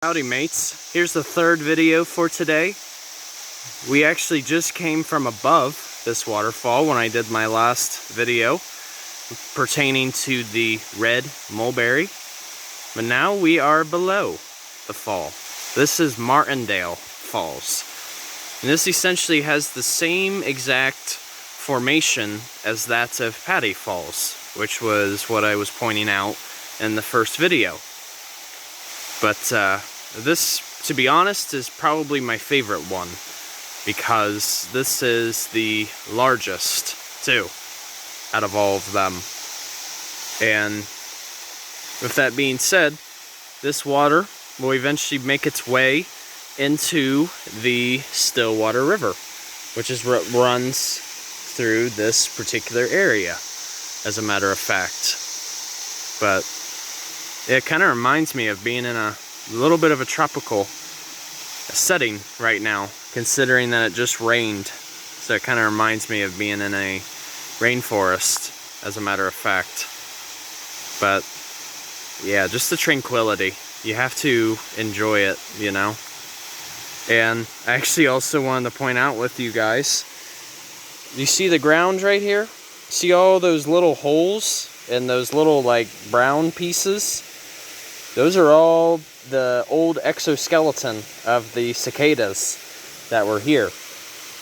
Howdy mates, here's the third video for today. We actually just came from above this waterfall when I did my last video pertaining to the red mulberry, but now we are below the fall. This is Martindale Falls, and this essentially has the same exact formation as that of Paddy Falls, which was what I was pointing out in the first video. But this, to be honest, is probably my favorite one, because this is the largest, too, out of all of them. And with that being said, this water will eventually make its way into the Stillwater River, which is what runs through this particular area, as a matter of fact. But it kind of reminds me of being in a little bit of a tropical setting right now, considering that it just rained. So it kind of reminds me of being in a rainforest, as a matter of fact. But yeah, just the tranquility. You have to enjoy it, you know. And I actually also wanted to point out with you guys, you see the ground right here? See all those little holes and those little like brown pieces? Those are all the old exoskeleton of the cicadas that were here.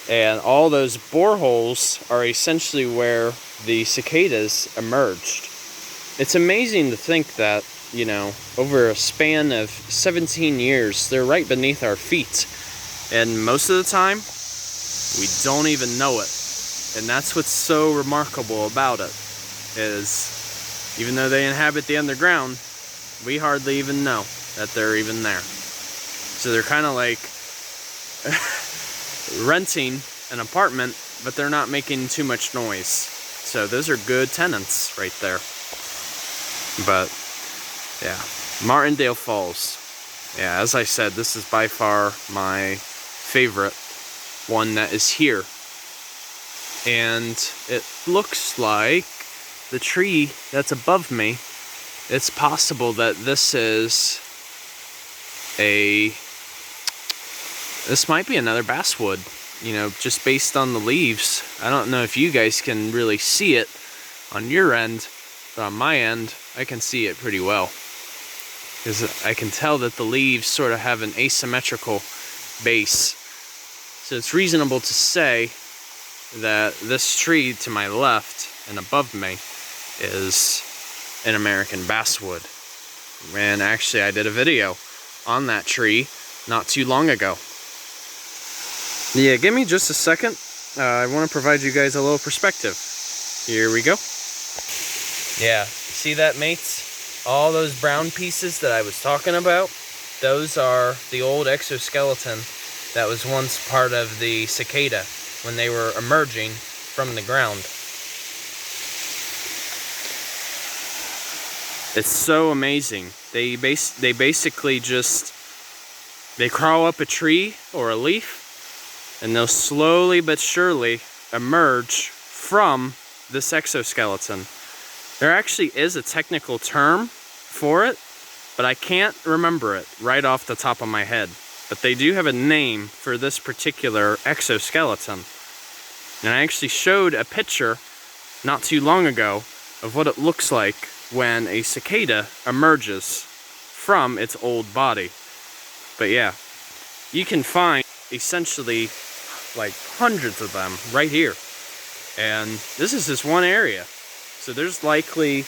And all those boreholes are essentially where the cicadas emerged. It's amazing to think that, you know, over a span of 17 years, they're right beneath our feet. And most of the time, we don't even know it. And that's what's so remarkable about it, is even though they inhabit the underground, we hardly even know that they're even there. So they're kind of like renting an apartment, but they're not making too much noise. So those are good tenants right there. But yeah, Martindale Falls. Yeah, as I said, this is by far my favorite one that is here. And it looks like the tree that's above me, it's possible that this might be another basswood, you know, just based on the leaves. I don't know if you guys can really see it on your end, but on my end, I can see it pretty well. Because I can tell that the leaves sort of have an asymmetrical base. So it's reasonable to say that this tree to my left and above me is an American basswood. And actually I did a video on that tree not too long ago. Yeah, give me just a second. I want to provide you guys a little perspective. Here we go. Yeah, see that, mates? All those brown pieces that I was talking about, those are the old exoskeleton that was once part of the cicada when they were emerging from the ground. It's so amazing. They basically just, they crawl up a tree or a leaf, and they'll slowly but surely emerge from this exoskeleton. There actually is a technical term for it, but I can't remember it right off the top of my head. But they do have a name for this particular exoskeleton. And I actually showed a picture not too long ago of what it looks like when a cicada emerges from its old body. But yeah, you can find essentially like hundreds of them right here. And this is just one area. So there's likely,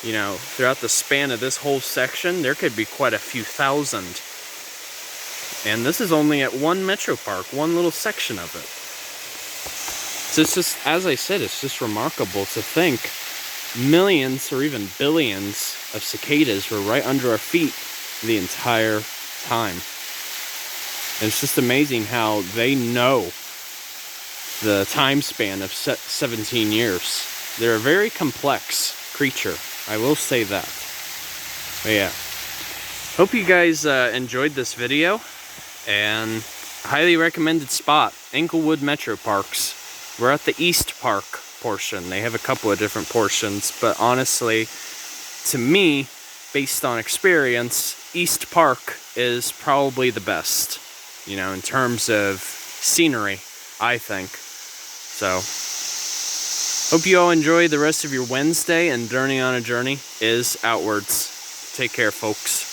you know, throughout the span of this whole section, there could be quite a few thousand. And this is only at one metro park, one little section of it. So it's just, as I said, it's just remarkable to think millions or even billions of cicadas were right under our feet the entire time. And it's just amazing how they know the time span of 17 years. They're a very complex creature, I will say that. But yeah, hope you guys enjoyed this video, and highly recommended spot, Englewood Metro Parks. We're at the East Park portion. They have a couple of different portions, but honestly, to me, based on experience, East Park is probably the best, you know, in terms of scenery, I think. So, hope you all enjoy the rest of your Wednesday, and Journey on a Journey is outwards. Take care, folks.